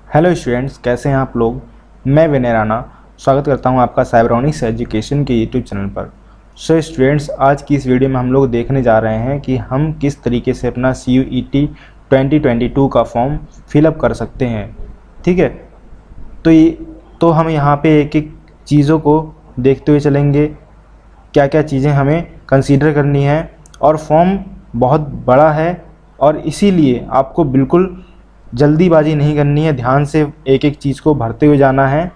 Hello students, कैसे हैं आप लोग। मैं विनय राणा स्वागत करता हूं आपका साइबरोनिक्स एजुकेशन के यूट्यूब चैनल पर। सो स्टूडेंट्स, आज की इस वीडियो में हम लोग देखने जा रहे हैं कि हम किस तरीके से अपना CUET 2022 का फॉर्म फिलअप कर सकते हैं। ठीक है, तो हम यहाँ पे एक एक चीज़ों को देखते हुए चलेंगे, क्या क्या चीज़ें हमें कंसीडर करनी है। और फॉर्म बहुत बड़ा है और इसीलिए आपको बिल्कुल जल्दीबाजी नहीं करनी है, ध्यान से एक एक चीज़ को भरते हुए जाना है।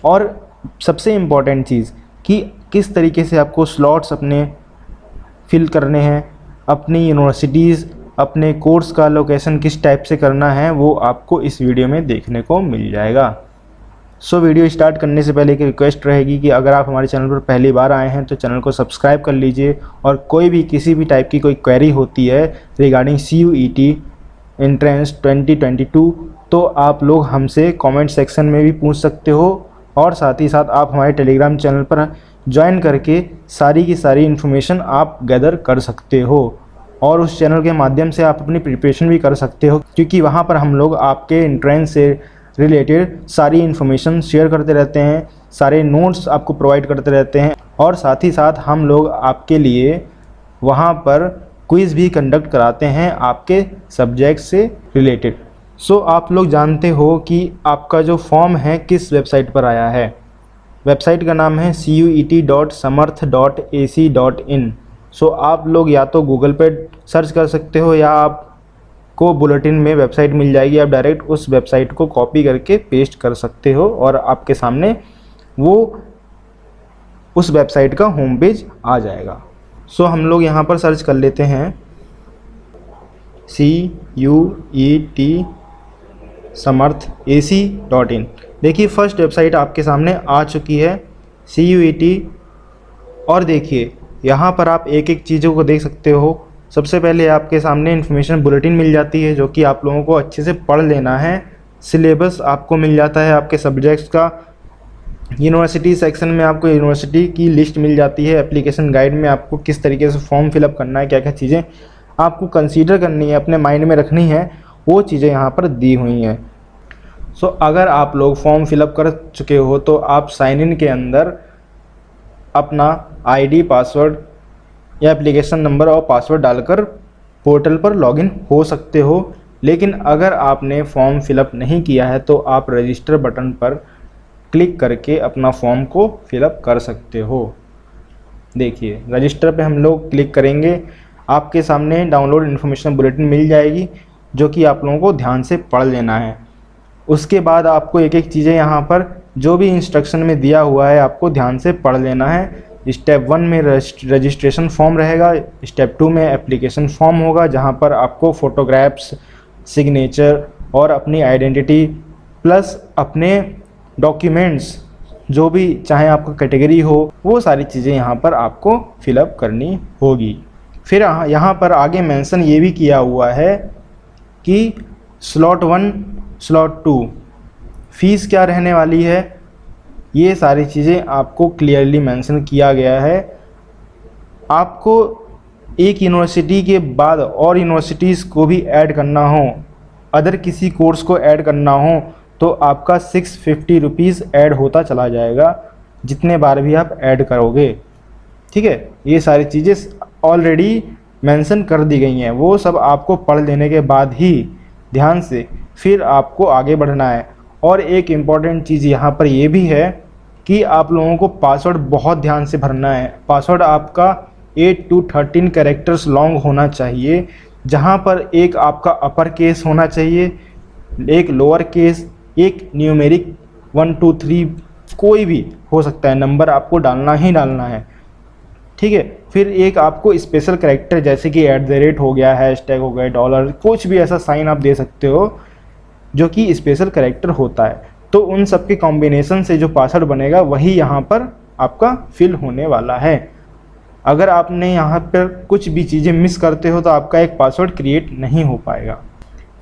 और सबसे इम्पॉर्टेंट चीज़ कि किस तरीके से आपको स्लॉट्स अपने फिल करने हैं, अपनी यूनिवर्सिटीज़, अपने कोर्स का लोकेशन किस टाइप से करना है, वो आपको इस वीडियो में देखने को मिल जाएगा। सो वीडियो स्टार्ट करने से पहले एक रिक्वेस्ट रहेगी कि अगर आप हमारे चैनल पर पहली बार आए हैं तो चैनल को सब्सक्राइब कर लीजिए। और कोई भी किसी भी टाइप की कोई क्वेरी होती है रिगार्डिंग CUET एंट्रेंस 2022 तो आप लोग हमसे कमेंट सेक्शन में भी पूछ सकते हो। और साथ ही साथ आप हमारे टेलीग्राम चैनल पर ज्वाइन करके सारी की सारी इन्फॉर्मेशन आप गैदर कर सकते हो और उस चैनल के माध्यम से आप अपनी प्रिपरेशन भी कर सकते हो, क्योंकि वहाँ पर हम लोग आपके एंट्रेंस से रिलेटेड सारी इन्फॉर्मेशन शेयर करते रहते हैं, सारे नोट्स आपको प्रोवाइड करते रहते हैं। और साथ ही साथ हम लोग आपके लिए वहाँ पर क्विज़ भी कंडक्ट कराते हैं आपके सब्जेक्ट से रिलेटेड। सो आप लोग जानते हो कि आपका जो फॉर्म है किस वेबसाइट पर आया है। वेबसाइट का नाम है cuet.samarth.ac.in। सो आप लोग या तो गूगल पे सर्च कर सकते हो या आपको बुलेटिन में वेबसाइट मिल जाएगी, आप डायरेक्ट उस वेबसाइट को कॉपी करके पेस्ट कर सकते हो और आपके सामने वो उस वेबसाइट का होम पेज आ जाएगा। सो हम लोग यहाँ पर सर्च कर लेते हैं CUET समर्थ AC.in। देखिए फर्स्ट वेबसाइट आपके सामने आ चुकी है CUET। और देखिए यहाँ पर आप एक एक चीज़ों को देख सकते हो। सबसे पहले आपके सामने इन्फॉर्मेशन बुलेटिन मिल जाती है जो कि आप लोगों को अच्छे से पढ़ लेना है। सिलेबस आपको मिल जाता है आपके सब्जेक्ट्स का। यूनिवर्सिटी सेक्शन में आपको यूनिवर्सिटी की लिस्ट मिल जाती है। एप्लीकेशन गाइड में आपको किस तरीके से फॉर्म फिलअप करना है, क्या क्या चीज़ें आपको कंसीडर करनी है, अपने माइंड में रखनी है, वो चीज़ें यहाँ पर दी हुई हैं। सो अगर आप लोग फॉर्म फिलअप कर चुके हो तो आप साइन इन के अंदर अपना ID, पासवर्ड या एप्लीकेशन नंबर और पासवर्ड डालकर पोर्टल पर लॉगिन हो सकते हो। लेकिन अगर आपने फॉर्म फिलअप नहीं किया है तो आप रजिस्टर बटन पर क्लिक करके अपना फॉर्म को फिलअप कर सकते हो। देखिए रजिस्टर पे हम लोग क्लिक करेंगे, आपके सामने डाउनलोड इन्फॉर्मेशन बुलेटिन मिल जाएगी जो कि आप लोगों को ध्यान से पढ़ लेना है। उसके बाद आपको एक एक चीज़ें यहाँ पर जो भी इंस्ट्रक्शन में दिया हुआ है आपको ध्यान से पढ़ लेना है। स्टेप 1 में रजिस्ट्रेशन फॉर्म रहेगा, स्टेप 2 में एप्लीकेशन फॉर्म होगा जहाँ पर आपको फ़ोटोग्राफ्स, सिग्नेचर और अपनी आइडेंटिटी प्लस अपने डॉक्यूमेंट्स जो भी चाहे आपका कैटेगरी हो वो सारी चीज़ें यहाँ पर आपको फिलअप करनी होगी। फिर यहाँ पर आगे मेंशन ये भी किया हुआ है कि स्लॉट 1, स्लॉट 2 फीस क्या रहने वाली है, ये सारी चीज़ें आपको क्लियरली मेंशन किया गया है। आपको एक यूनिवर्सिटी के बाद और यूनिवर्सिटीज़ को भी ऐड करना हो, अदर किसी कोर्स को ऐड करना हो तो आपका 650 रुपीज़ ऐड होता चला जाएगा जितने बार भी आप ऐड करोगे। ठीक है, ये सारी चीज़ें ऑलरेडी मेंशन कर दी गई हैं, वो सब आपको पढ़ लेने के बाद ही ध्यान से फिर आपको आगे बढ़ना है। और एक इम्पॉर्टेंट चीज़ यहाँ पर ये भी है कि आप लोगों को पासवर्ड बहुत ध्यान से भरना है। पासवर्ड आपका 8 to 13 कैरेक्टर्स लॉन्ग होना चाहिए, जहाँ पर एक आपका अपर केस होना चाहिए, एक लोअर केस, एक न्यूमेरिक 1 2 3 कोई भी हो सकता है, नंबर आपको डालना ही डालना है। ठीक है, फिर एक आपको स्पेशल कैरेक्टर जैसे कि @ हो गया, हैशटैग हो गया, डॉलर, कुछ भी ऐसा साइन आप दे सकते हो जो कि स्पेशल कैरेक्टर होता है। तो उन सब के कॉम्बिनेशन से जो पासवर्ड बनेगा वही यहाँ पर आपका फिल होने वाला है। अगर आपने यहाँ पर कुछ भी चीज़ें मिस करते हो तो आपका एक पासवर्ड क्रिएट नहीं हो पाएगा।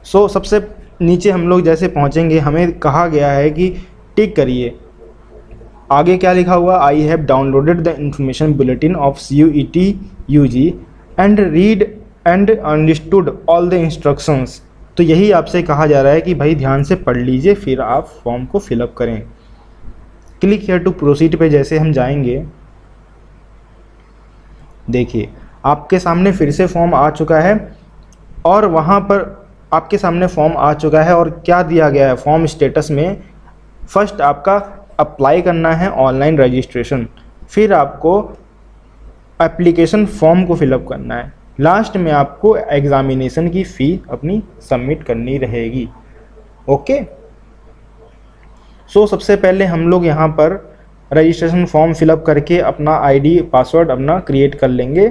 सो सबसे नीचे हम लोग जैसे पहुँचेंगे हमें कहा गया है कि टिक करिए। आगे क्या लिखा हुआ, I have downloaded the information bulletin of CUET UG and read and understood all the instructions. तो यही आपसे कहा जा रहा है कि भाई ध्यान से पढ़ लीजिए, फिर आप फॉर्म को फिलअप करें। क्लिक हियर टू प्रोसीड पे जैसे हम जाएंगे, देखिए आपके सामने फिर से फॉर्म आ चुका है और वहाँ पर आपके सामने फॉर्म आ चुका है और क्या दिया गया है फॉर्म स्टेटस में। फर्स्ट आपका अप्लाई करना है ऑनलाइन रजिस्ट्रेशन, फिर आपको एप्लीकेशन फॉर्म को फिलअप करना है, लास्ट में आपको एग्ज़ामिनेशन की फ़ी अपनी सबमिट करनी रहेगी। ओके, सो सबसे पहले हम लोग यहाँ पर रजिस्ट्रेशन फॉर्म फिलअप करके अपना आईडी पासवर्ड अपना क्रिएट कर लेंगे,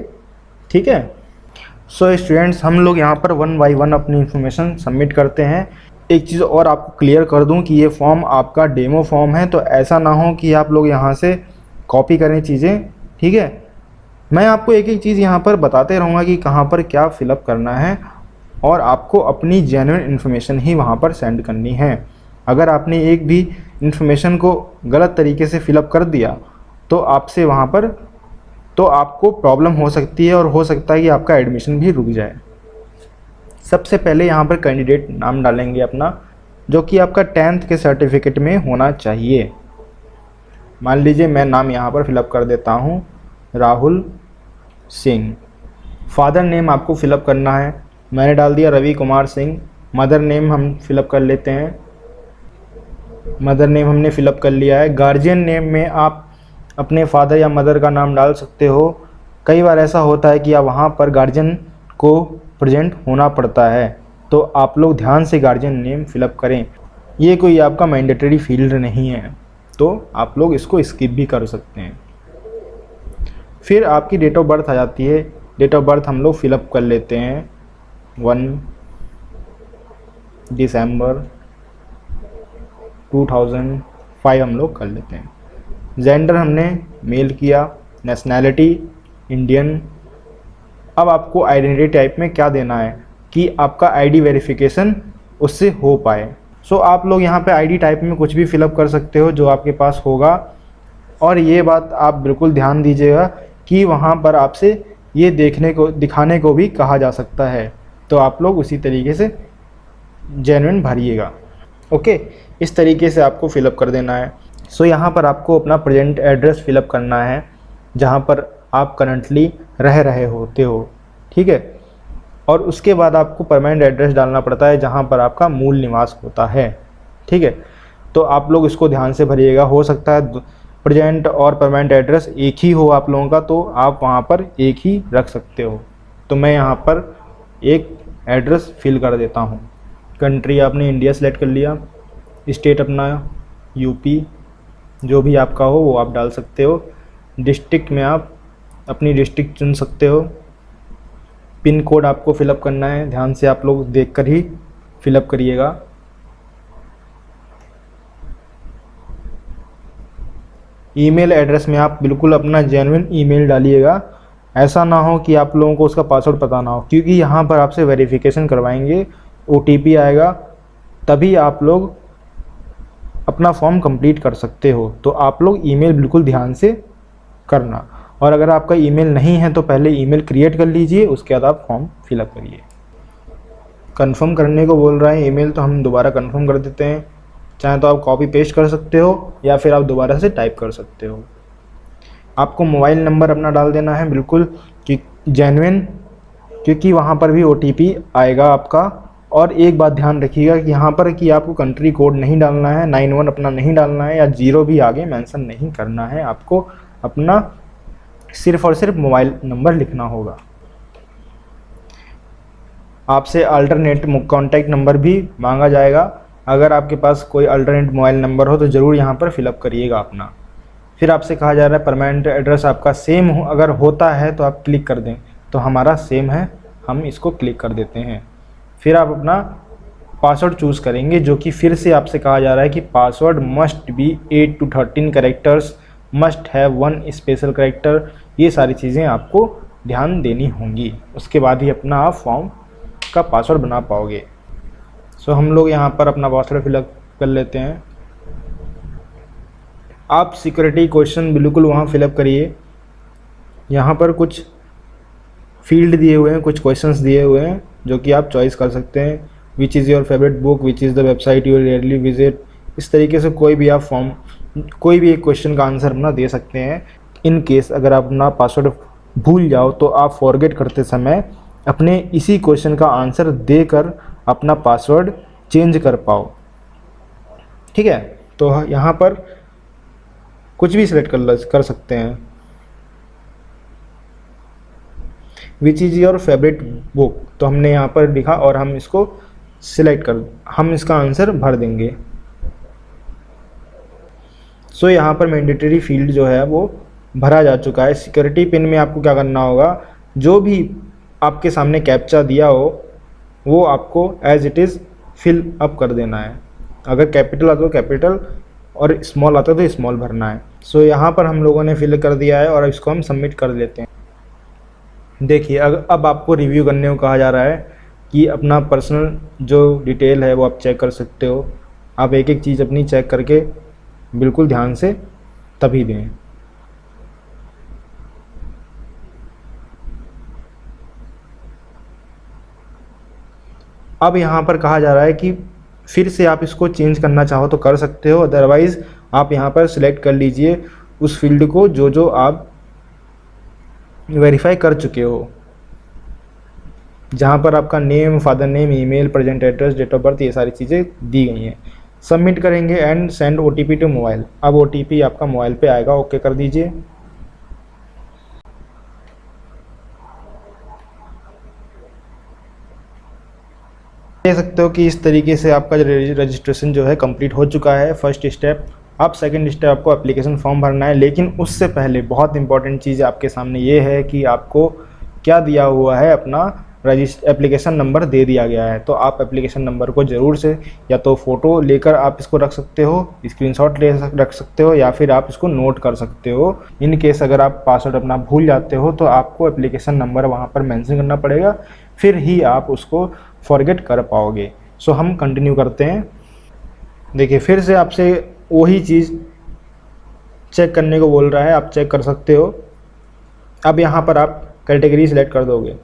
ठीक है। सो स्टूडेंट्स, हम लोग यहाँ पर 1 बाय 1 अपनी इन्फॉर्मेशन सबमिट करते हैं। एक चीज़ और आपको क्लियर कर दूं कि ये फॉर्म आपका डेमो फॉर्म है, तो ऐसा ना हो कि आप लोग यहाँ से कॉपी करें चीज़ें, ठीक है। मैं आपको एक एक चीज़ यहाँ पर बताते रहूँगा कि कहाँ पर क्या फिलअप करना है और आपको अपनी जेन्युइन इन्फॉर्मेशन ही वहाँ पर सेंड करनी है। अगर आपने एक भी इन्फॉर्मेशन को गलत तरीके से फिलअप कर दिया तो आपसे वहाँ पर तो आपको प्रॉब्लम हो सकती है और हो सकता है कि आपका एडमिशन भी रुक जाए। सबसे पहले यहाँ पर कैंडिडेट नाम डालेंगे अपना, जो कि आपका 10th के सर्टिफिकेट में होना चाहिए। मान लीजिए मैं नाम यहाँ पर फिलअप कर देता हूँ राहुल सिंह। फादर नेम आपको फिलअप करना है, मैंने डाल दिया रवि कुमार सिंह। मदर नेम हम फिलअप कर लेते हैं, मदर नेम हमने फिलअप कर लिया है। गार्जियन नेम में आप अपने फादर या मदर का नाम डाल सकते हो। कई बार ऐसा होता है कि आप वहाँ पर गार्जियन को प्रेजेंट होना पड़ता है, तो आप लोग ध्यान से गार्जियन नेम फिलअप करें। ये कोई आपका मैंडेटरी फील्ड नहीं है, तो आप लोग इसको स्किप भी कर सकते हैं। फिर आपकी डेट ऑफ बर्थ आ जाती है, डेट ऑफ बर्थ हम लोग फिलअप कर लेते हैं 1 दिसंबर 2005 हम लोग कर लेते हैं। जेंडर हमने मेल किया, नेशनैलिटी इंडियन। अब आपको आइडेंटिटी टाइप में क्या देना है कि आपका आईडी वेरिफिकेशन उससे हो पाए। सो आप लोग यहाँ पे आईडी टाइप में कुछ भी फिलअप कर सकते हो जो आपके पास होगा। और ये बात आप बिल्कुल ध्यान दीजिएगा कि वहाँ पर आपसे ये दिखाने को भी कहा जा सकता है, तो आप लोग उसी तरीके से जेन्युइन भरिएगा। ओके, इस तरीके से आपको फिलअप कर देना है। सो यहाँ पर आपको अपना प्रेजेंट एड्रेस फिलअप करना है जहाँ पर आप करंटली रह रहे होते हो, ठीक है। और उसके बाद आपको परमानेंट एड्रेस डालना पड़ता है जहाँ पर आपका मूल निवास होता है, ठीक है। तो आप लोग इसको ध्यान से भरिएगा। हो सकता है प्रेजेंट और परमानेंट एड्रेस एक ही हो आप लोगों का, तो आप वहाँ पर एक ही रख सकते हो। तो मैं यहाँ पर एक एड्रेस फिल कर देता हूँ। कंट्री आपने इंडिया सेलेक्ट कर लिया, स्टेट अपना यूपी, जो भी आपका हो वो आप डाल सकते हो। डिस्ट्रिक्ट में आप अपनी डिस्ट्रिक्ट चुन सकते हो। पिन कोड आपको फिलअप करना है, ध्यान से आप लोग देखकर ही फिलअप करिएगा। ईमेल एड्रेस में आप बिल्कुल अपना जेन्युइन ईमेल डालिएगा। ऐसा ना हो कि आप लोगों को उसका पासवर्ड पता ना हो, क्योंकि यहाँ पर आपसे वेरिफिकेशन करवाएंगे, OTP आएगा, तभी आप लोग अपना फॉर्म कंप्लीट कर सकते हो। तो आप लोग ईमेल बिल्कुल ध्यान से करना। और अगर आपका ईमेल नहीं है तो पहले ईमेल क्रिएट कर लीजिए, उसके बाद आप फॉर्म फिलअप करिए। कंफर्म करने को बोल रहा है ईमेल, तो हम दोबारा कंफर्म कर देते हैं। चाहे तो आप कॉपी पेस्ट कर सकते हो या फिर आप दोबारा से टाइप कर सकते हो। आपको मोबाइल नंबर अपना डाल देना है बिल्कुल कि जेन्युइन, क्योंकि वहाँ पर भी OTP आएगा आपका। और एक बात ध्यान रखिएगा कि यहाँ पर कि आपको कंट्री कोड नहीं डालना है, 91 अपना नहीं डालना है या 0 भी आगे मेंशन नहीं करना है। आपको अपना सिर्फ और सिर्फ मोबाइल नंबर लिखना होगा। आपसे अल्टरनेट कॉन्टैक्ट नंबर भी मांगा जाएगा। अगर आपके पास कोई अल्टरनेट मोबाइल नंबर हो तो ज़रूर यहाँ पर फिलअप करिएगा अपना। फिर आपसे कहा जा रहा है परमानेंट एड्रेस आपका सेम हो, अगर होता है तो आप क्लिक कर दें। तो हमारा सेम है, हम इसको क्लिक कर देते हैं। फिर आप अपना पासवर्ड चूज़ करेंगे, जो कि फिर से आपसे कहा जा रहा है कि password must be 8 to 13 characters, must have 1 special character. ये सारी चीज़ें आपको ध्यान देनी होंगी, उसके बाद ही अपना आप फॉर्म का पासवर्ड बना पाओगे। सो हम लोग यहाँ पर अपना पासवर्ड फिलअप कर लेते हैं। आप सिक्योरिटी क्वेश्चन बिल्कुल वहाँ फिलअप करिए। यहाँ पर कुछ फील्ड दिए हुए हैं, कुछ क्वेश्चंस दिए हुए हैं जो कि आप चॉइस कर सकते हैं। Which is your favourite book, which is the website you rarely visit. इस तरीके से कोई भी आप फॉर्म, कोई भी एक क्वेश्चन का आंसर अपना दे सकते हैं। इन केस अगर आप अपना पासवर्ड भूल जाओ तो आप फॉरगेट करते समय अपने इसी क्वेश्चन का आंसर देकर अपना पासवर्ड चेंज कर पाओ। ठीक है, तो यहाँ पर कुछ भी सिलेक्ट कर सकते हैं। Which is your favourite book, तो हमने यहाँ पर लिखा और हम इसको हम इसका आंसर भर देंगे। सो यहाँ पर मैंडेटरी फील्ड जो है वो भरा जा चुका है। सिक्योरिटी पिन में आपको क्या करना होगा, जो भी आपके सामने कैप्चा दिया हो वो आपको as it is fill up कर देना है। अगर कैपिटल आता तो कैपिटल और स्मॉल आता तो स्मॉल भरना है। सो यहाँ पर हम लोगों ने फिल कर दिया है और इसको हम सबमिट कर देते हैं। देखिए अब आपको रिव्यू करने को कहा जा रहा है कि अपना पर्सनल जो डिटेल है वो आप चेक कर सकते हो। आप एक एक चीज़ अपनी चेक करके बिल्कुल ध्यान से तभी दें। अब यहाँ पर कहा जा रहा है कि फिर से आप इसको चेंज करना चाहो तो कर सकते हो, अदरवाइज़ आप यहाँ पर सिलेक्ट कर लीजिए उस फील्ड को जो आप वेरीफाई कर चुके हो, जहाँ पर आपका name, father name, email, present address, date of birth, ये सारी चीज़ें दी गई हैं। सबमिट करेंगे and send OTP to mobile. अब OTP आपका मोबाइल पे आएगा, ओके कर दीजिए। देख सकते हो कि इस तरीके से आपका रजिस्ट्रेशन जो है कंप्लीट हो चुका है, फर्स्ट स्टेप। अब सेकंड स्टेप आपको एप्लीकेशन फॉर्म भरना है, लेकिन उससे पहले बहुत इंपॉर्टेंट चीज़ आपके सामने ये है कि आपको क्या दिया हुआ है, अपना एप्लीकेशन नंबर दे दिया गया है। तो आप एप्लीकेशन नंबर को ज़रूर से या तो फ़ोटो लेकर आप इसको रख सकते हो, स्क्रीनशॉट रख सकते हो, या फिर आप इसको नोट कर सकते हो। इन केस अगर आप पासवर्ड अपना भूल जाते हो तो आपको एप्लीकेशन नंबर वहाँ पर मेंशन करना पड़ेगा, फिर ही आप उसको फॉरगेट कर पाओगे। सो हम कंटिन्यू करते हैं। देखिए फिर से आपसे वही चीज़ चेक करने को बोल रहा है, आप चेक कर सकते हो। अब यहाँ पर आप कैटेगरी सिलेक्ट कर दोगे।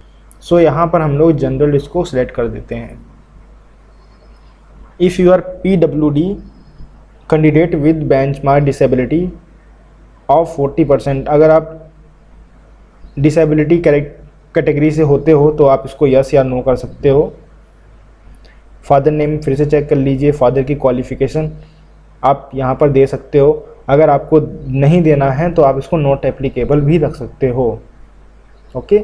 सो यहाँ पर हम लोग जनरल इसको सिलेक्ट कर देते हैं। If you are PWD candidate with benchmark disability of 40%, अगर आप डिसेबिलिटी कैटेगरी से होते हो तो आप इसको यस या नो कर सकते हो। फादर नेम फिर से चेक कर लीजिए, फादर की क्वालिफ़िकेशन आप यहाँ पर दे सकते हो। अगर आपको नहीं देना है तो आप इसको नॉट एप्लीकेबल भी रख सकते हो। ओके,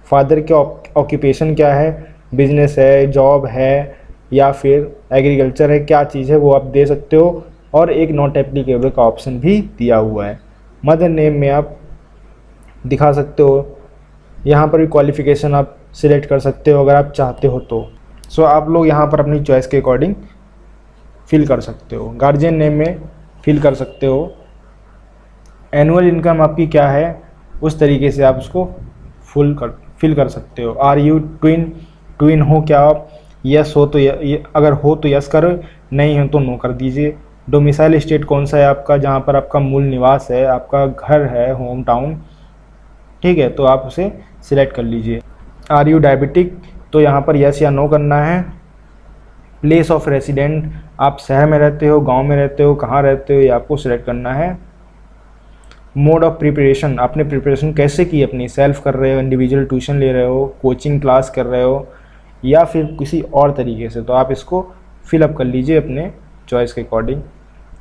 फादर के ऑक्यूपेशन क्या है, बिजनेस है, जॉब है, या फिर एग्रीकल्चर है, क्या चीज़ है वो आप दे सकते हो। और एक नॉट एप्लीकेबल का ऑप्शन भी दिया हुआ है। मदर नेम में आप दिखा सकते हो, यहाँ पर भी क्वालिफ़िकेशन आप सिलेक्ट कर सकते हो अगर आप चाहते हो तो। सो आप लोग यहाँ पर अपनी चॉइस के अकॉर्डिंग फिल कर सकते हो। गार्जियन नेम में फिल कर सकते हो। एनुअल इनकम आपकी क्या है उस तरीके से आप उसको फिल कर सकते हो। आर यू ट्विन हो क्या आप, यस हो तो अगर हो तो यस करो, नहीं हो तो नो कर दीजिए। डोमिसाइल स्टेट कौन सा है आपका, जहाँ पर आपका मूल निवास है, आपका घर है, होम टाउन, ठीक है, तो आप उसे सिलेक्ट कर लीजिए। आर यू डायबिटिक, तो यहाँ पर यस या नो करना है। प्लेस ऑफ रेसिडेंट, आप शहर में रहते हो, गांव में रहते हो, कहाँ रहते हो, ये आपको सिलेक्ट करना है। मोड ऑफ प्रिपरेशन, आपने प्रिपरेशन कैसे की अपनी, सेल्फ कर रहे हो, इंडिविजुअल ट्यूशन ले रहे हो, कोचिंग क्लास कर रहे हो, या फिर किसी और तरीके से, तो आप इसको फिलअप कर लीजिए अपने चॉइस के according.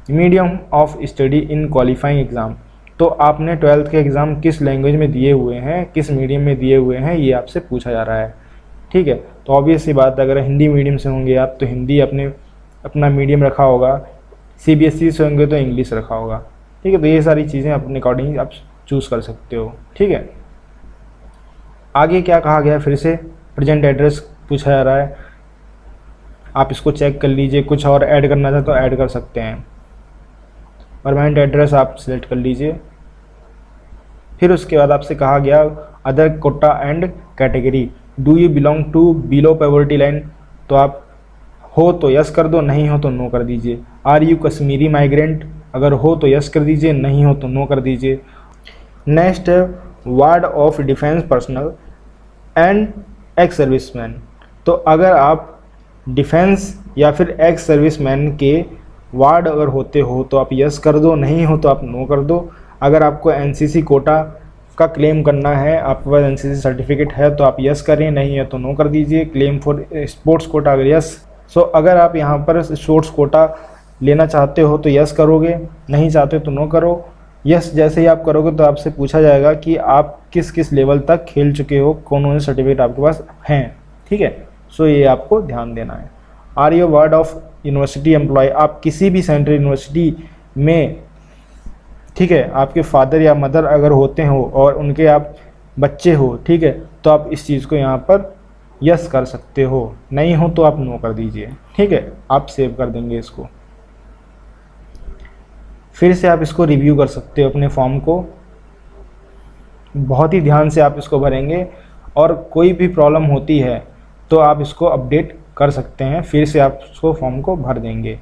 Medium of study in qualifying exam, तो आपने 12th के एग्ज़ाम किस लैंग्वेज में दिए हुए हैं, किस मीडियम में दिए हुए हैं, ये आपसे पूछा जा रहा है। ठीक है, तो ऑब्वियस सी बात है, अगर हिंदी मीडियम से होंगे आप तो हिंदी अपना मीडियम रखा होगा, CBSE से होंगे तो इंग्लिश रखा होगा। ठीक है, तो ये सारी चीज़ें अपने अकॉर्डिंग आप चूज़ कर सकते हो। ठीक है, आगे क्या कहा गया, फिर से प्रेजेंट एड्रेस पूछा जा रहा है, आप इसको चेक कर लीजिए। कुछ और ऐड करना चाहे तो ऐड कर सकते हैं। परमानेंट एड्रेस आप सिलेक्ट कर लीजिए। फिर उसके बाद आपसे कहा गया other quota and category, do you belong to below poverty line, तो आप हो तो यस कर दो, नहीं हो तो नो कर दीजिए। आर यू कश्मीरी माइग्रेंट, अगर हो तो यस कर दीजिए, नहीं हो तो नो कर दीजिए। नेक्स्ट है ward of defence personnel and ex serviceman, तो अगर आप डिफेंस या फिर एक्स सर्विसमैन के वार्ड अगर होते हो तो आप यस कर दो, नहीं हो तो आप नो कर दो। अगर आपको एनसीसी कोटा का क्लेम करना है, आपके पास एनसीसी सर्टिफिकेट है तो आप यस करें, नहीं है तो नो कर दीजिए। क्लेम फॉर स्पोर्ट्स कोटा अगर यस, सो अगर आप यहाँ पर स्पोर्ट्स कोटा लेना चाहते हो तो यस करोगे, नहीं चाहते हो तो नो करो। यस जैसे ही आप करोगे तो आपसे पूछा जाएगा कि आप किस किस लेवल तक खेल चुके हो, कौन से सर्टिफिकेट आपके पास हैं, ठीक है। सो ये आपको ध्यान देना है। Are you ward of university employ, आप किसी भी सेंट्रल यूनिवर्सिटी में, ठीक है, आपके फादर या मदर अगर होते हो और उनके आप बच्चे हो, ठीक है, तो आप इस चीज़ को यहाँ पर यस कर सकते हो, नहीं हो तो आप नो कर दीजिए, ठीक है। आप सेव कर देंगे इसको, फिर से आप इसको रिव्यू कर सकते हो अपने फॉर्म को, बहुत ही ध्यान से आप इसको भरेंगे और कोई भी प्रॉब्लम होती है तो आप इसको अपडेट कर सकते हैं, फिर से आप उसको फॉर्म को भर देंगे,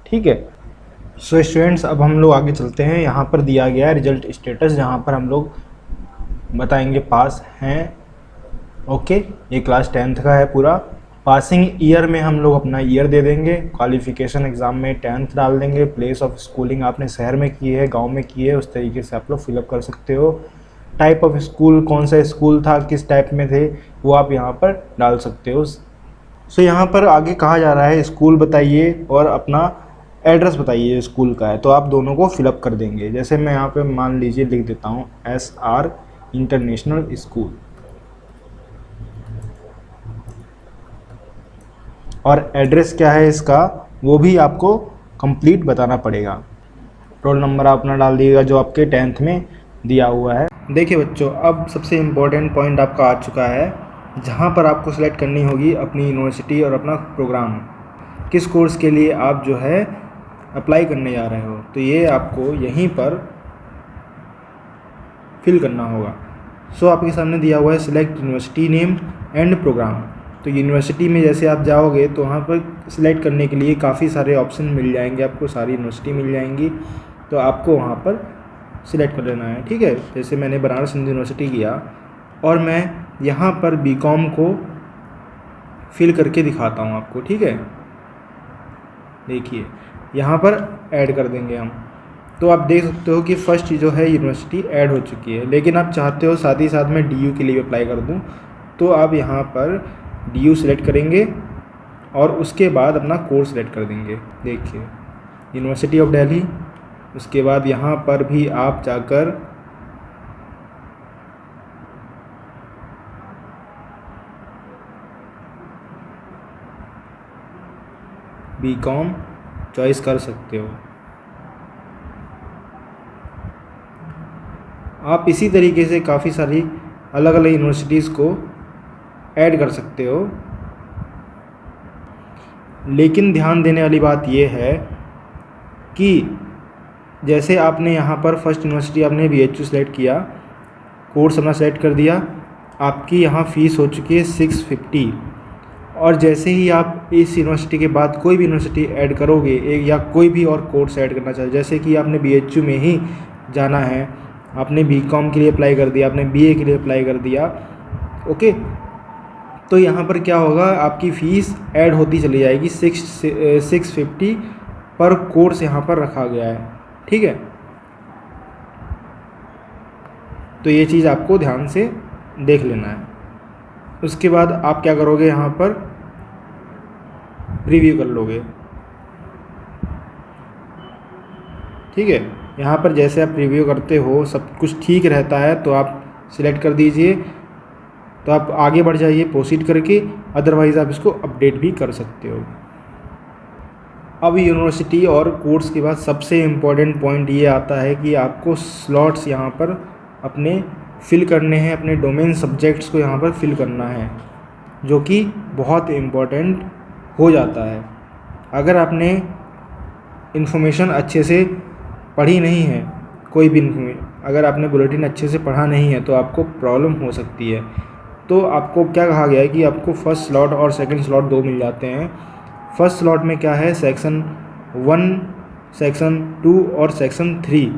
ठीक है। सो स्टूडेंट्स, अब हम लोग आगे चलते हैं। यहाँ पर दिया गया है रिजल्ट स्टेटस, जहाँ पर हम लोग बताएंगे पास हैं, ओके। ये क्लास 10th का है पूरा। पासिंग ईयर में हम लोग अपना ईयर दे देंगे, क्वालिफिकेशन एग्ज़ाम में 10th डाल देंगे, प्लेस ऑफ स्कूलिंग आपने शहर में की है, गांव में की है, उस तरीके से आप लोग फिलअप कर सकते हो। टाइप ऑफ स्कूल, कौन सा स्कूल था, किस टाइप में थे, वो आप यहाँ पर डाल सकते हो। सो यहाँ पर आगे कहा जा रहा है स्कूल बताइए और अपना एड्रेस बताइए स्कूल का है, तो आप दोनों को फिलअप कर देंगे। जैसे मैं यहाँ पे मान लीजिए लिख देता हूँ SR इंटरनेशनल स्कूल, और एड्रेस क्या है इसका वो भी आपको कंप्लीट बताना पड़ेगा। रोल नंबर आप अपना डाल दीजिएगा जो आपके 10th में दिया हुआ है। देखिए बच्चों, अब सबसे इम्पोर्टेंट पॉइंट आपका आ चुका है, जहाँ पर आपको सेलेक्ट करनी होगी अपनी यूनिवर्सिटी और अपना प्रोग्राम, किस कोर्स के लिए आप जो है अप्लाई करने जा रहे हो, तो ये आपको यहीं पर फिल करना होगा। सो आपके सामने दिया हुआ है select university name and program. तो यूनिवर्सिटी में जैसे आप जाओगे तो वहाँ पर सिलेक्ट करने के लिए काफ़ी सारे ऑप्शन मिल जाएंगे, आपको सारी यूनिवर्सिटी मिल जाएंगी, तो आपको वहाँ पर सिलेक्ट कर लेना है, ठीक है। जैसे मैंने बनारस हिंदू यूनिवर्सिटी किया और मैं यहाँ पर बीकॉम को फिल करके दिखाता हूँ आपको, ठीक है। देखिए यहाँ पर ऐड कर देंगे हम, तो आप देख सकते हो कि फर्स्ट जो है यूनिवर्सिटी ऐड हो चुकी है। लेकिन आप चाहते हो साथ ही साथ में DU के लिए अप्लाई कर दूँ, तो आप यहाँ पर DU सेलेक्ट करेंगे और उसके बाद अपना कोर्स सेलेक्ट कर देंगे। देखिए यूनिवर्सिटी ऑफ दिल्ली, उसके बाद यहाँ पर भी आप जाकर बीकॉम चॉइस कर सकते हो। आप इसी तरीके से काफ़ी सारी अलग अलग यूनिवर्सिटीज़ को ऐड कर सकते हो। लेकिन ध्यान देने वाली बात यह है कि जैसे आपने यहाँ पर फर्स्ट यूनिवर्सिटी आपने BHU सेलेक्ट किया, कोर्स अपना सेलेक्ट कर दिया, आपकी यहाँ फ़ीस हो चुकी है 650, और जैसे ही आप इस यूनिवर्सिटी के बाद कोई भी यूनिवर्सिटी ऐड करोगे एक या कोई भी और कोर्स ऐड करना चाहे, जैसे कि आपने BHU में ही जाना है, आपने BCom के लिए अप्लाई कर दिया, आपने BA के लिए अप्लाई कर दिया, ओके, तो यहाँ पर क्या होगा, आपकी फ़ीस ऐड होती चली जाएगी। 650 पर कोर्स यहाँ पर रखा गया है, ठीक है। तो ये चीज़ आपको ध्यान से देख लेना है। उसके बाद आप क्या करोगे, यहाँ पर प्रीव्यू कर लोगे, ठीक है। यहाँ पर जैसे आप प्रीव्यू करते हो सब कुछ ठीक रहता है तो आप सिलेक्ट कर दीजिए, तो आप आगे बढ़ जाइए प्रोसीड करके, अदरवाइज़ आप इसको अपडेट भी कर सकते हो। अब यूनिवर्सिटी और कोर्स के बाद सबसे इम्पॉर्टेंट पॉइंट ये आता है कि आपको स्लॉट्स यहाँ पर अपने फिल करने हैं, अपने डोमेन सब्जेक्ट्स को यहाँ पर फिल करना है, जो कि बहुत इम्पॉर्टेंट हो जाता है। अगर आपने इन्फॉर्मेशन अच्छे से पढ़ी नहीं है, कोई भी अगर आपने बुलेटिन अच्छे से पढ़ा नहीं है तो आपको प्रॉब्लम हो सकती है। तो आपको क्या कहा गया है कि आपको फर्स्ट स्लॉट और सेकंड स्लॉट 2 मिल जाते हैं। फर्स्ट स्लॉट में क्या है, सेक्शन 1, सेक्शन 2 और सेक्शन 3,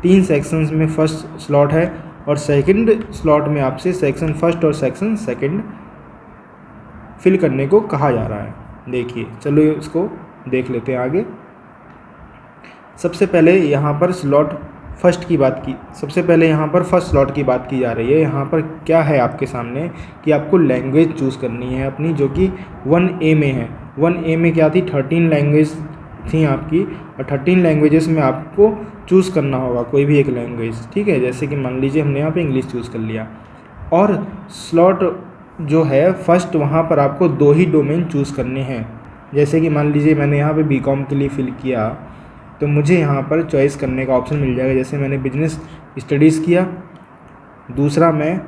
3 सेक्शंस में फर्स्ट स्लॉट है, और सेकंड स्लॉट में आपसे सेक्शन फर्स्ट और सेक्शन सेकंड फिल करने को कहा जा रहा है। देखिए, चलो इसको देख लेते हैं आगे। सबसे पहले यहाँ पर फर्स्ट स्लॉट की बात की जा रही है। यहाँ पर क्या है आपके सामने कि आपको लैंग्वेज चूज़ करनी है अपनी, जो कि 1A में है। 1A में क्या थी, 13 लैंग्वेज थी आपकी, और 13 लैंग्वेजेस में आपको चूज़ करना होगा कोई भी एक लैंग्वेज, ठीक है। जैसे कि मान लीजिए हमने यहाँ पे इंग्लिश चूज़ कर लिया, और स्लॉट जो है फर्स्ट, वहाँ पर आपको 2 ही डोमेन चूज़ करने हैं। जैसे कि मान लीजिए मैंने यहाँ पे बीकॉम के लिए फ़िल किया, तो मुझे यहाँ पर चॉइस करने का ऑप्शन मिल जाएगा। जैसे मैंने बिजनेस स्टडीज़ किया, दूसरा मैं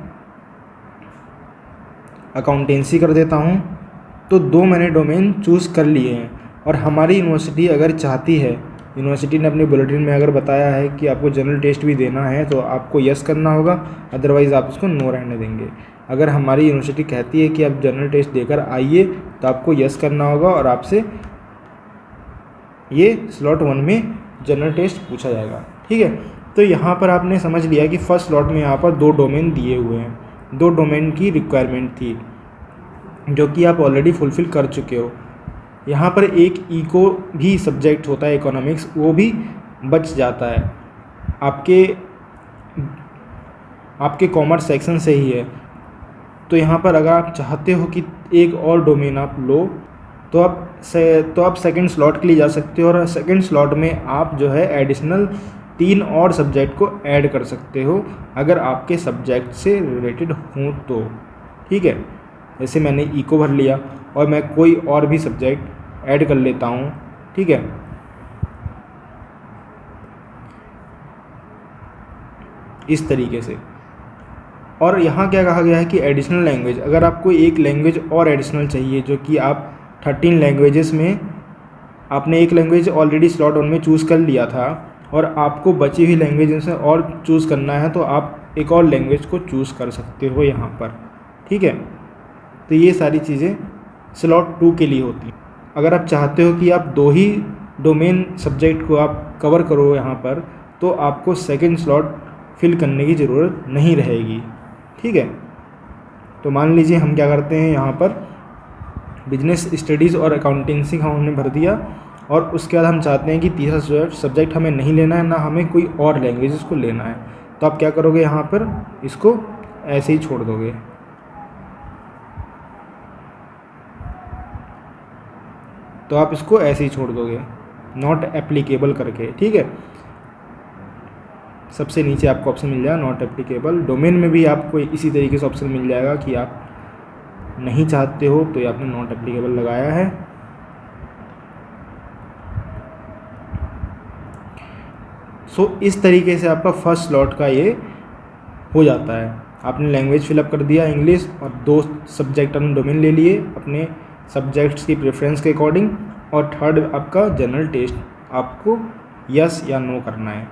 अकाउंटेंसी कर देता हूँ, तो 2 मैंने डोमेन चूज़ कर लिए हैं। और हमारी यूनिवर्सिटी अगर चाहती है, यूनिवर्सिटी ने अपने बुलेटिन में अगर बताया है कि आपको जनरल टेस्ट भी देना है, तो आपको यस करना होगा, अदरवाइज़ आप उसको नो रहने देंगे। अगर हमारी यूनिवर्सिटी कहती है कि आप जनरल टेस्ट देकर आइए, तो आपको यस करना होगा और आपसे ये स्लॉट 1 में जनरल टेस्ट पूछा जाएगा, ठीक है। तो यहाँ पर आपने समझ लिया कि फर्स्ट स्लॉट में यहाँ पर 2 डोमेन दिए हुए हैं, 2 डोमेन की रिक्वायरमेंट थी, जो कि आप ऑलरेडी फुलफ़िल कर चुके हो। यहाँ पर एक इको भी सब्जेक्ट होता है, इकोनॉमिक्स, वो भी बच जाता है, आपके कॉमर्स सेक्शन से ही है। तो यहाँ पर अगर आप चाहते हो कि एक और डोमेन आप लो, तो आप सेकंड स्लॉट के लिए जा सकते हो, और सेकंड स्लॉट में आप जो है एडिशनल 3 और सब्जेक्ट को ऐड कर सकते हो, अगर आपके सब्जेक्ट से रिलेटेड हों तो, ठीक है। जैसे मैंने इको भर लिया और मैं कोई और भी सब्जेक्ट ऐड कर लेता हूँ, ठीक है। इस तरीके से। और यहाँ क्या कहा गया है कि एडिशनल लैंग्वेज, अगर आपको एक लैंग्वेज और एडिशनल चाहिए, जो कि आप 13 लैंग्वेजेस में आपने एक लैंग्वेज ऑलरेडी स्लॉट 1 में चूज़ कर लिया था, और आपको बची हुई लैंग्वेज से और चूज़ करना है, तो आप एक और लैंग्वेज को चूज़ कर सकते हो यहाँ पर, ठीक है। तो ये सारी चीज़ें स्लॉट 2 के लिए होती हैं। अगर आप चाहते हो कि आप 2 ही डोमेन सब्जेक्ट को आप कवर करो यहाँ पर, तो आपको सेकंड स्लॉट फिल करने की ज़रूरत नहीं रहेगी, ठीक है। तो मान लीजिए हम क्या करते हैं, यहाँ पर बिजनेस स्टडीज़ और अकाउंटेंसी का हमने भर दिया, और उसके बाद हम चाहते हैं कि तीसरा सब्जेक्ट हमें नहीं लेना है, ना हमें कोई और लैंग्वेजेस को लेना है। तो आप क्या करोगे, यहाँ पर इसको ऐसे ही छोड़ दोगे। तो आप इसको ऐसे ही छोड़ दोगे, नॉट एप्लीकेबल करके, ठीक है। सबसे नीचे आपको ऑप्शन मिल जाएगा नॉट एप्लीकेबल। डोमेन में भी आपको इसी तरीके से ऑप्शन मिल जाएगा कि आप नहीं चाहते हो, तो ये आपने नॉट एप्लीकेबल लगाया है। इस तरीके से आपका फर्स्ट स्लॉट का ये हो जाता है। आपने लैंग्वेज फिलअप कर दिया इंग्लिश, और 2 सब्जेक्ट आपने डोमेन ले लिए अपने सब्जेक्ट्स की प्रेफरेंस के अकॉर्डिंग, और थर्ड आपका जनरल टेस्ट आपको यस या नो करना है,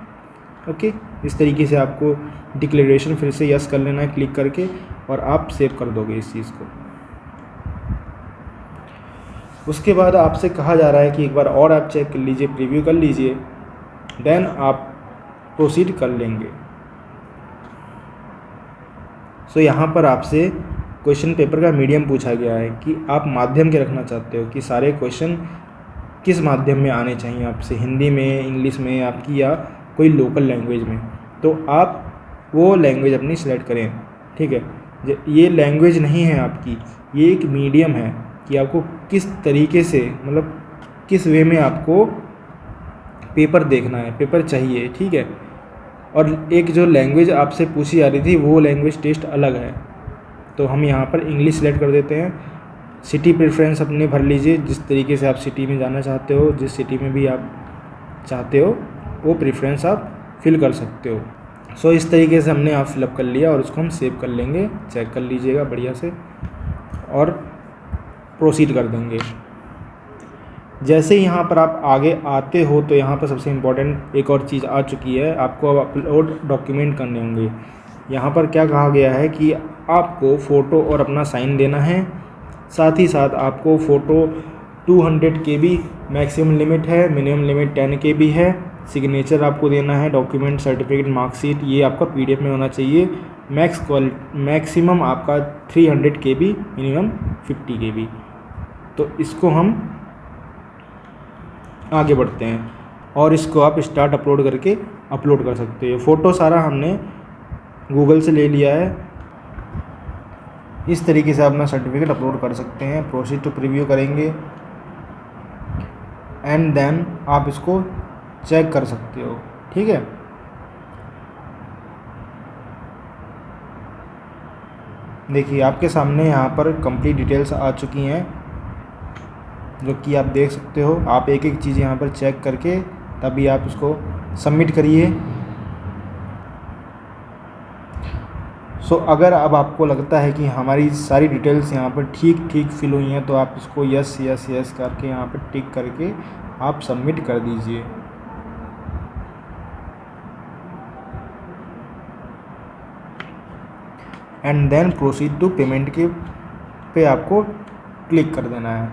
ओके। इस तरीके से आपको डिक्लेरेशन फिर से यस कर लेना है क्लिक करके, और आप सेव कर दोगे इस चीज़ को। उसके बाद आपसे कहा जा रहा है कि एक बार और आप चेक कर लीजिए, प्रीव्यू कर लीजिए, देन आप प्रोसीड कर लेंगे। यहाँ पर आपसे क्वेश्चन पेपर का मीडियम पूछा गया है कि आप माध्यम के रखना चाहते हो, कि सारे क्वेश्चन किस माध्यम में आने चाहिए आपसे, हिंदी में, इंग्लिश में आपकी, या कोई लोकल लैंग्वेज में। तो आप वो लैंग्वेज अपनी सेलेक्ट करें, ठीक है। ये लैंग्वेज नहीं है आपकी, ये एक मीडियम है कि आपको किस तरीके से, मतलब किस वे में आपको पेपर देखना है, पेपर चाहिए, ठीक है। और एक जो लैंग्वेज आपसे पूछी जा रही थी, वो लैंग्वेज टेस्ट अलग है। तो हम यहाँ पर इंग्लिश सेलेक्ट कर देते हैं। सिटी प्रेफरेंस अपने भर लीजिए, जिस तरीके से आप सिटी में जाना चाहते हो, जिस सिटी में भी आप चाहते हो वो प्रेफरेंस आप फिल कर सकते हो। इस तरीके से हमने आप फिलअप कर लिया, और उसको हम सेव कर लेंगे। चेक कर लीजिएगा बढ़िया से, और प्रोसीड कर देंगे। जैसे ही यहाँ पर आप आगे आते हो, तो यहाँ पर सबसे इम्पोर्टेंट एक और चीज़ आ चुकी है, आपको अब अपलोड डॉक्यूमेंट करने होंगे। यहाँ पर क्या कहा गया है कि आपको फ़ोटो और अपना साइन देना है, साथ ही साथ आपको फ़ोटो 200 KB मैक्सिमम लिमिट है, मिनिमम लिमिट 10 KB है। सिग्नेचर आपको देना है, डॉक्यूमेंट, सर्टिफिकेट, मार्कशीट, ये आपका PDF में होना चाहिए। मैक्सिमम आपका 300 KB, मिनिमम 50 KB। तो इसको हम आगे बढ़ते हैं और इसको आप स्टार्ट अपलोड करके अपलोड कर सकते हो। फ़ोटो सारा हमने गूगल से ले लिया है। इस तरीके से आप अपना सर्टिफिकेट अपलोड कर सकते हैं। प्रोसीड टू प्रीव्यू करेंगे एंड देन आप इसको चेक कर सकते हो। ठीक है, देखिए आपके सामने यहाँ पर कंप्लीट डिटेल्स आ चुकी हैं, जो कि आप देख सकते हो। आप एक एक चीज़ यहाँ पर चेक करके तभी आप इसको सबमिट करिए। सो अगर अब आपको लगता है कि हमारी सारी डिटेल्स यहाँ पर ठीक फिल हुई हैं, तो आप इसको यस यस यस करके यहाँ पर टिक करके आप सबमिट कर दीजिए। And then proceed to payment के पे आपको क्लिक कर देना है।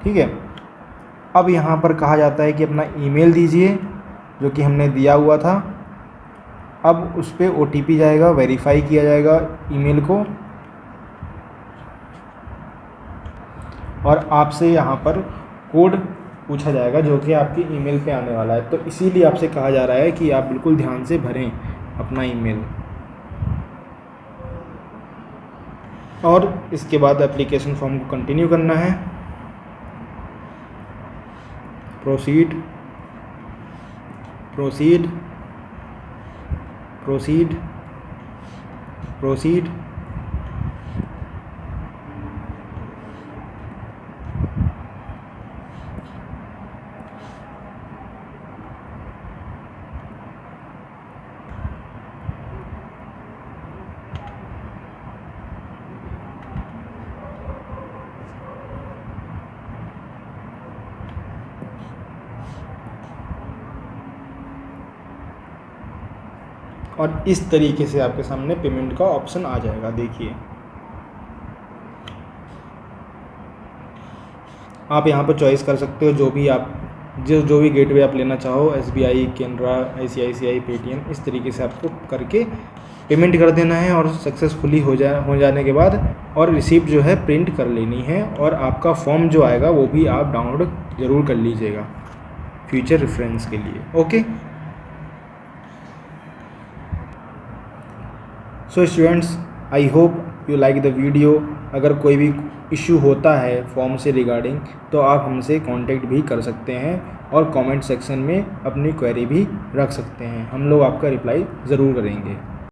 ठीक है, अब यहाँ पर कहा जाता है कि अपना ईमेल दीजिए, जो कि हमने दिया हुआ था। अब उस पर OTP जाएगा, वेरीफाई किया जाएगा ईमेल को, और आपसे यहाँ पर कोड पूछा जाएगा जो कि आपके ईमेल पे आने वाला है। तो इसीलिए आपसे कहा जा रहा है कि आप बिल्कुल ध्यान से भरें अपना ईमेल। और इसके बाद एप्लीकेशन फॉर्म को कंटिन्यू करना है। प्रोसीड प्रोसीड प्रोसीड प्रोसीड और इस तरीके से आपके सामने पेमेंट का ऑप्शन आ जाएगा। देखिए आप यहाँ पर चॉइस कर सकते हो जो भी गेटवे आप लेना चाहो, SBI, कैनरा, ICICI, पेटीएम, इस तरीके से आपको करके पेमेंट कर देना है और सक्सेसफुली हो जाने के बाद और रिसीप्ट जो है प्रिंट कर लेनी है। और आपका फॉर्म जो आएगा वो भी आप डाउनलोड ज़रूर कर लीजिएगा फ्यूचर रेफरेंस के लिए। Okay, so students, I hope you like the video. अगर कोई भी इशू होता है फॉर्म से रिगार्डिंग, तो आप हमसे कांटेक्ट भी कर सकते हैं और कमेंट सेक्शन में अपनी क्वेरी भी रख सकते हैं। हम लोग आपका रिप्लाई ज़रूर करेंगे।